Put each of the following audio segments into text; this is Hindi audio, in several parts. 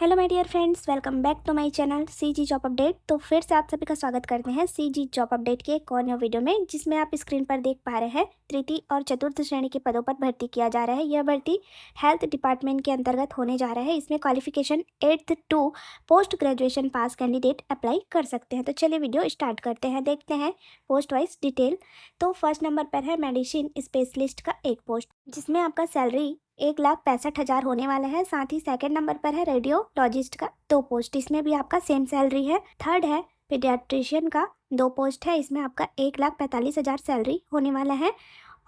Hello my dear friends, welcome back to my channel CG job update. तो फिर से आप सभी का स्वागत करते हैं सीजी जॉब अपडेट के एक और नए वीडियो में, जिसमें आप स्क्रीन पर देख पा रहे हैं तृतीय और चतुर्थ श्रेणी के पदों पर भर्ती किया जा रहा है। यह भर्ती हेल्थ डिपार्टमेंट के अंतर्गत होने जा रहा है। इसमें qualification 8th to post graduation pass candidate apply कर सकते हैं। तो चलिए वीडियो स्टार्ट करते हैं, देखते हैं पोस्ट वाइज डिटेल। तो फर्स्ट नंबर पर है मेडिसिन स्पेशलिस्ट का एक पोस्ट, जिसमें आपका सैलरी 1,65,000 होने वाला है। साथ ही सेकंड नंबर पर है रेडियोलॉजिस्ट का 2 पोस्ट, इसमें भी आपका सेम सैलरी है। थर्ड है पीडियाट्रिशियन का 2 पोस्ट है, इसमें आपका 1,45,000 सैलरी होने वाला है।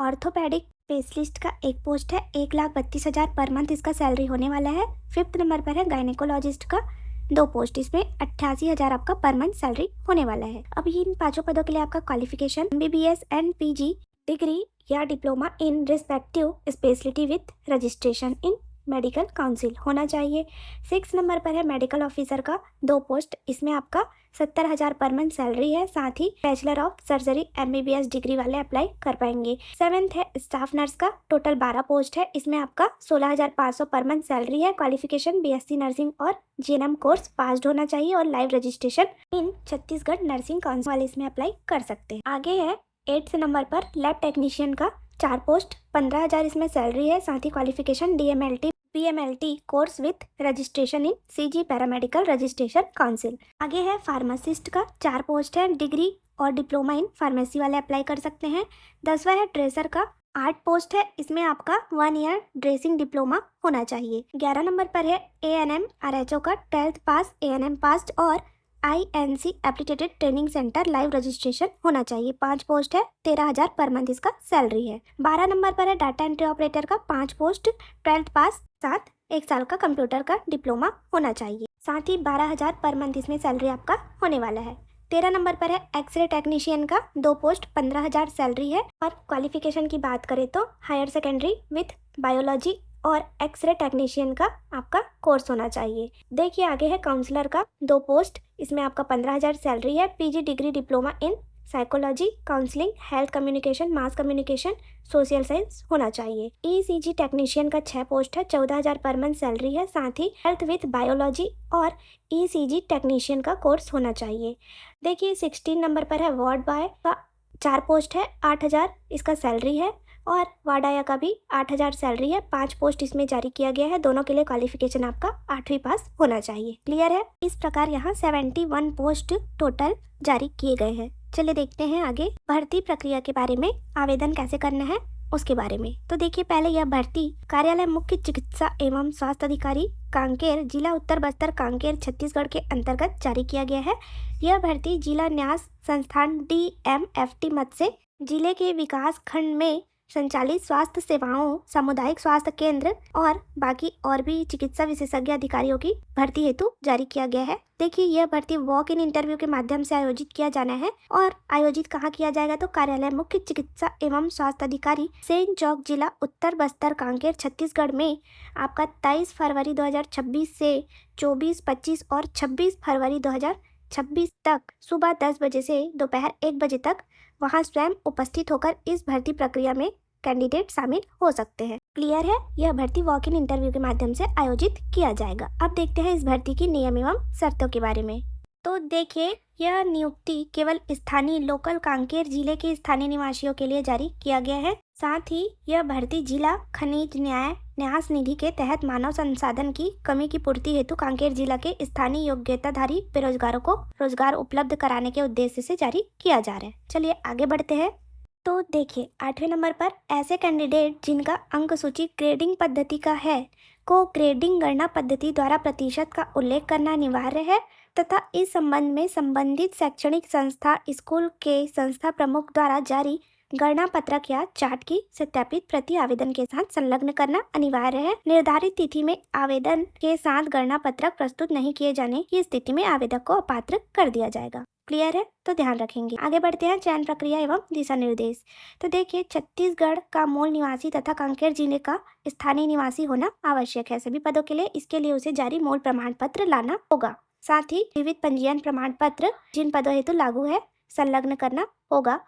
ऑर्थोपेडिक स्पेशलिस्ट का एक पोस्ट है, 1,32,000 पर मंथ इसका सैलरी होने वाला है। फिफ्थ नंबर पर है गायनेकोलॉजिस्ट का 2 पोस्ट, इसमें 88,000 आपका पर मंथ सैलरी होने वाला है। अभी इन 5 पदों के लिए आपका qualification MBBS and PG degree या diploma in respective speciality with registration in medical council होना चाहिए। 6 नंबर पर है मेडिकल ऑफिसर का 2 पोस्ट, इसमें आपका 70,000 पर मंथ सैलरी है। साथ ही bachelor of surgery MBBS degree वाले अप्लाई कर पाएंगे। 7th है स्टाफ नर्स का, टोटल 12 पोस्ट है, इसमें आपका 16,500 पर मंथ सैलरी है। क्वालिफिकेशन BSc नर्सिंग और GNM कोर्स पास्ड होना चाहिए और live registration in Chhattisgarh nursing council वाले इसमें अप्लाई कर सकते हैं। आगे है 8th नंबर पर लैब टेक्नीशियन का 4 पोस्ट, 15,000 इसमें सैलरी है। साथ ही qualification DMLT PMLT course with registration in CG paramedical registration council. आगे है फार्मासिस्ट का 4 पोस्ट है, डिग्री और डिप्लोमा इन फार्मेसी वाले अप्लाई कर सकते हैं। 10वां है ड्रेसर का 8 पोस्ट है, इसमें आपका 1 ईयर ड्रेसिंग डिप्लोमा होना चाहिए। 11 नंबर पर है ANM RHO का 12th पास ANM पास और INC applicated training centre live registration होना चाहिए। 5 पोस्ट है, 13,000 पर मंथ इसका सैलरी है। 12 नंबर पर है डाटा एंट्री ऑपरेटर का 5 पोस्ट, 12th पास, साथ 1 साल का कंप्यूटर का डिप्लोमा होना चाहिए। साथ ही 12,000 पर मंथ इसमें सैलरी आपका होने वाला है। 13 नंबर पर है एक्सरे टेक्नीशियन का 2 पोस्ट, 15,000 सैलरी है। और क्वालिफिकेशन की बात करें तो हायर सेकेंडरी विथ बायोलॉजी और एक्सरे टेक्नीशियन का आपका कोर्स होना चाहिए। देखिए आगे है काउंसलर का 2 पोस्ट, इसमें आपका 15,000 सैलरी है। PG degree diploma in psychology, counselling, health communication, mass communication, social science होना चाहिए। ECG टेक्नीशियन का 6 पोस्ट है, 14,000 पर मंथ सैलरी है। साथ ही हेल्थ विथ बायोलॉजी और ECG टेक्नीशियन का कोर्स होना चाहिए। देखिए 16 नंबर पर है वार्ड बॉय का 4 पोस्ट है, 8,000 इसका सैलरी है। और वार्डाया का भी 8,000 सैलरी है। 5 पोस्ट इसमें जारी किया गया है। दोनों के लिए क्वालिफिकेशन आपका 8वीं पास होना चाहिए। क्लियर है? इस प्रकार यहाँ 71 पोस्ट टोटल जारी किए गए हैं। चलिए देखते हैं आगे भर्ती प्रक्रिया के बारे में, आवेदन कैसे करना है उसके बारे में। तो देखिए पहले यह भर्ती कार्यालय मुख्य चिकित्सा एवं स्वास्थ्य अधिकारी कांकेर, जिला उत्तर बस्तर कांकेर, छत्तीसगढ़ के अंतर्गत जारी किया गया है। यह भर्ती जिला न्यास संस्थान DMFT मद से जिले के विकास खंड में संचालित स्वास्थ्य सेवाओं, सामुदायिक स्वास्थ्य केंद्र और बाकी और भी चिकित्सा विशेषज्ञ अधिकारियों की भर्ती हेतु जारी किया गया है। देखिए यह भर्ती वॉक इन इंटरव्यू के माध्यम से आयोजित किया जाना है। और आयोजित कहाँ किया जाएगा? तो कार्यालय मुख्य चिकित्सा एवं स्वास्थ्य अधिकारी सेन चौक, जिला उत्तर बस्तर कांकेर, छत्तीसगढ़ में आपका 23 फरवरी 2026 से 24, 25 और 26 फरवरी 2026 तक सुबह 10 बजे से दोपहर 1 बजे तक वहां स्वयं उपस्थित होकर इस भर्ती प्रक्रिया में कैंडिडेट शामिल हो सकते हैं। क्लियर है? यह भर्ती वॉक इन इंटरव्यू के माध्यम से आयोजित किया जाएगा। अब देखते हैं इस भर्ती की नियम एवं शर्तों के बारे में। तो देखिए यह नियुक्ति केवल स्थानीय लोकल कांकेर जिले के स्थानीय निवासियों के लिए जारी किया गया है। साथ ही यह भर्ती जिला खनिज न्याय न्यास निधि के तहत मानव संसाधन की कमी की पूर्ति हेतु कांकेर जिला के स्थानीय योग्यताधारी बेरोजगारों को रोजगार उपलब्ध कराने के उद्देश्य से जारी किया जा रहा है। चलिए आगे बढ़ते हैं। तो देखिए 8वें नंबर पर ऐसे कैंडिडेट जिनका अंक सूची ग्रेडिंग पद्धति का है को ग्रेडिंग गणना पद्धति द्वारा प्रतिशत का उल्लेख करना अनिवार्य है तथा इस संबंध में संबंधित शैक्षणिक संस्था स्कूल के संस्था प्रमुख द्वारा जारी गणना पत्रक या चार्ट की सत्यापित प्रति आवेदन के साथ संलग्न करना अनिवार्य है। निर्धारित तिथि में आवेदन के साथ गणना पत्रक प्रस्तुत नहीं किए जाने की स्थिति में आवेदक को अपात्र कर दिया जाएगा। क्लियर है? तो ध्यान रखेंगे। आगे बढ़ते हैं चयन प्रक्रिया एवं दिशा निर्देश। तो देखिए छत्तीसगढ़ का मूल निवासी तथा कांकेर जिले का स्थानीय निवासी होना आवश्यक है सभी पदों के लिए। इसके लिए उसे जारी मूल प्रमाण पत्र लाना होगा। साथ ही विविध पंजीयन प्रमाण पत्र जिन पदों हेतु लागू है संलग्न करना होगा।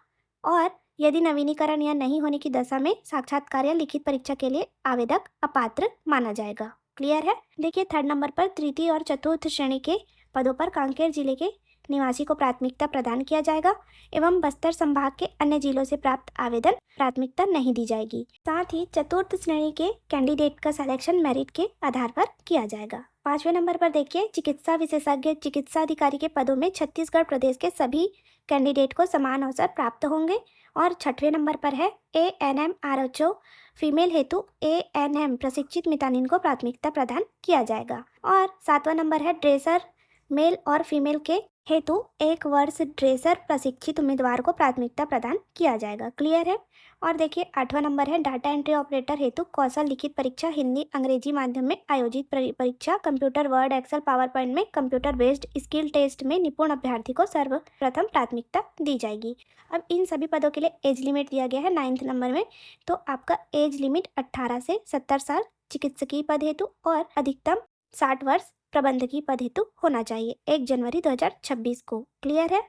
और यदि नवीनीकरण या नहीं होने की दशा में साक्षात्कार या लिखित परीक्षा के लिए आवेदक अपात्र माना जाएगा। क्लियर है। देखिए थर्ड नंबर पर तृतीय और चतुर्थ श्रेणी के पदों पर कांकेर जिले के निवासी को प्राथमिकता प्रदान किया जाएगा एवं बस्तर संभाग के अन्य जिलों से प्राप्त आवेदन प्राथमिकता नहीं दी जाएगी। साथ ही चतुर्थ श्रेणी के कैंडिडेट का सिलेक्शन मेरिट के आधार पर किया जाएगा। पांचवें नंबर पर देखिए चिकित्सा विशेषज्ञ चिकित्सा अधिकारी के पदों में छत्तीसगढ़ प्रदेश के सभी कैंडिडेट को समान अवसर प्राप्त होंगे। और छठवें नंबर पर है ANM RHO फीमेल हेतु ANM प्रशिक्षित मितानिन को प्राथमिकता प्रदान किया जाएगा। और सातवां नंबर है ड्रेसर मेल और फीमेल के हेतु 1 वर्ष ड्रेसर प्रशिक्षित उम्मीदवार को प्राथमिकता प्रदान किया जाएगा। क्लियर है। और देखिए आठवां नंबर है डाटा एंट्री ऑपरेटर हेतु कौशल लिखित परीक्षा हिंदी अंग्रेजी माध्यम में आयोजित परीक्षा computer Word Excel PowerPoint में कंप्यूटर बेस्ड स्किल टेस्ट में निपुण अभ्यर्थी को सर्वप्रथम प्राथमिकता दी जाएगी। अब इन सभी पदों के लिए एज लिमिट दिया गया है 9th नंबर में। तो आपका एज लिमिट 18 से 70 साल चिकित्सकीय पद हेतु और अधिकतम 60 वर्ष प्रबंधकीय पद हेतु होना चाहिए 1 जनवरी 2026 को। क्लियर है।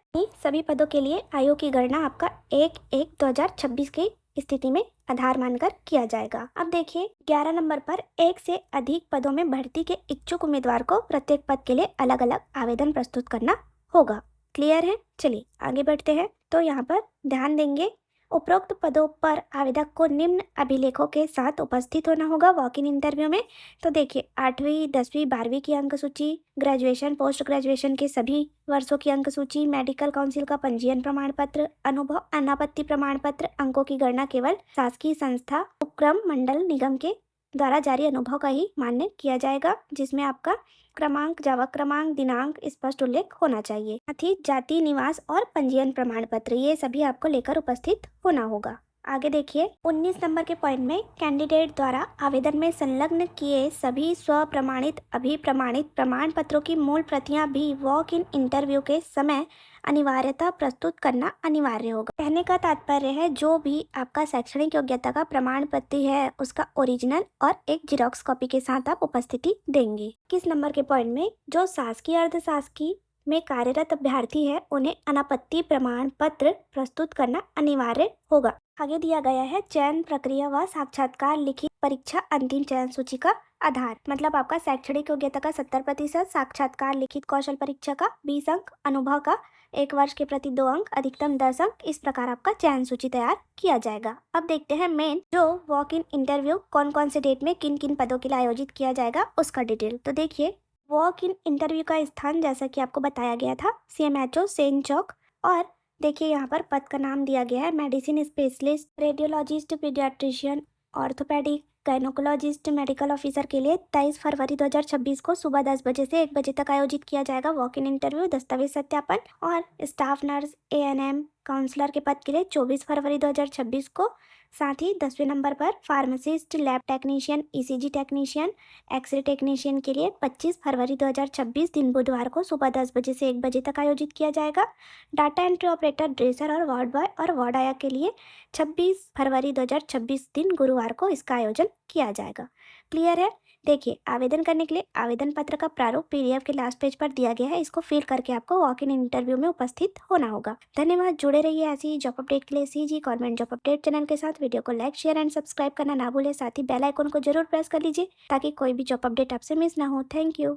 सभी पदों के लिए आयु की गणना आपका 1/1/2026 की स्थिति में आधार मानकर किया जाएगा। अब देखिए 11 नंबर पर 1 से अधिक पदों में भर्ती के इच्छुक उम्मीदवार को प्रत्येक पद के लिए अलग अलग आवेदन प्रस्तुत करना होगा। क्लियर है। चलिए आगे बढ़ते हैं। तो यहाँ पर ध्यान देंगे उपरोक्त पदों पर आवेदक को निम्न अभिलेखों के साथ उपस्थित होना होगा वॉक इन इंटरव्यू में। तो देखिए 8वीं 10वीं 12वीं की अंक सूची, ग्रेजुएशन पोस्ट ग्रेजुएशन के सभी वर्षों की अंक सूची, मेडिकल काउंसिल का पंजीयन प्रमाण पत्र, अनुभव अनापत्ति प्रमाण पत्र। अंकों की गणना केवल शासकीय संस्था उपक्रम मंडल निगम के द्वारा जारी अनुभव का ही मान्य किया जाएगा, जिसमें आपका क्रमांक जावक क्रमांक दिनांक स्पष्ट उल्लेख होना चाहिए। साथ ही जाति निवास और पंजीयन प्रमाण पत्र ये सभी आपको लेकर उपस्थित होना होगा। आगे देखिए 19 नंबर के पॉइंट में कैंडिडेट द्वारा आवेदन में संलग्न किए सभी स्वप्रमाणित अभिप्रमाणित प्रमाण पत्रों की मूल प्रतियां भी वॉक इन इंटरव्यू के समय अनिवार्यता प्रस्तुत करना अनिवार्य होगा। कहने का तात्पर्य है जो भी आपका शैक्षणिक योग्यता का प्रमाण पत्र है उसका ओरिजिनल और एक जेरॉक्स कॉपी के साथ आप उपस्थिति देंगे। किस नंबर के पॉइंट में जो शासकीय अर्धशासकीय में कार्यरत अभ्यर्थी है उन्हें अनापत्ति प्रमाण पत्र प्रस्तुत करना अनिवार्य होगा। आगे दिया गया है चयन प्रक्रिया व साक्षात्कार लिखित परीक्षा अंतिम चयन सूची का आधार। मतलब आपका शैक्षणिक योग्यता का 70%, साक्षात्कार लिखित कौशल परीक्षा का 20 अंक, अनुभव का 1 वर्ष के प्रति 2 अंक, अधिकतम 10 अंक। इस प्रकार आपका चयन सूची तैयार किया जाएगा। अब देखते हैं मेन जो वॉक इन इंटरव्यू कौन कौन से डेट में किन किन पदों के लिए आयोजित किया जाएगा उसका डिटेल। तो देखिए वॉक इन इंटरव्यू का स्थान जैसा कि आपको बताया गया था CMHO सेन चौक। और देखिए यहाँ पर पद का नाम दिया गया है medicine specialist, radiologist, paediatrician, orthopaedic, gynaecologist, medical officer के लिए 23 फरवरी 2026 को सुबह 10 बजे से 1 बजे तक आयोजित किया जाएगा वॉक इन इंटरव्यू, दस्तावेज सत्यापन। और स्टाफ नर्स ANM काउंसलर के पद के लिए 24 फरवरी 2026 को। साथ ही 10वें नंबर पर pharmacist, lab technician, ECG technician, x ray technician के लिए 25 फरवरी 2026 दिन बुधवार को सुबह 10 बजे से 1 बजे तक आयोजित किया जाएगा। डाटा एंट्री ऑपरेटर, ड्रेसर और वार्ड बॉय और वार्ड आया के लिए 26 फरवरी 2026 दिन गुरुवार को इसका आयोजन किया जाएगा। क्लियर है। देखिए आवेदन करने के लिए आवेदन पत्र का प्रारूप PDF के लास्ट पेज पर दिया गया है। इसको फिल करके आपको वॉक इन इंटरव्यू में उपस्थित होना होगा। धन्यवाद। जुड़े रहिए ऐसी ही जॉब अपडेट के लिए CG government job update channel के साथ। वीडियो को लाइक शेयर एंड सब्सक्राइब करना ना भूलें। साथ ही बेल आइकन को जरूर प्रेस कर लीजिए ताकि कोई भी जॉब अपडेट आपसे मिस ना हो। Thank you.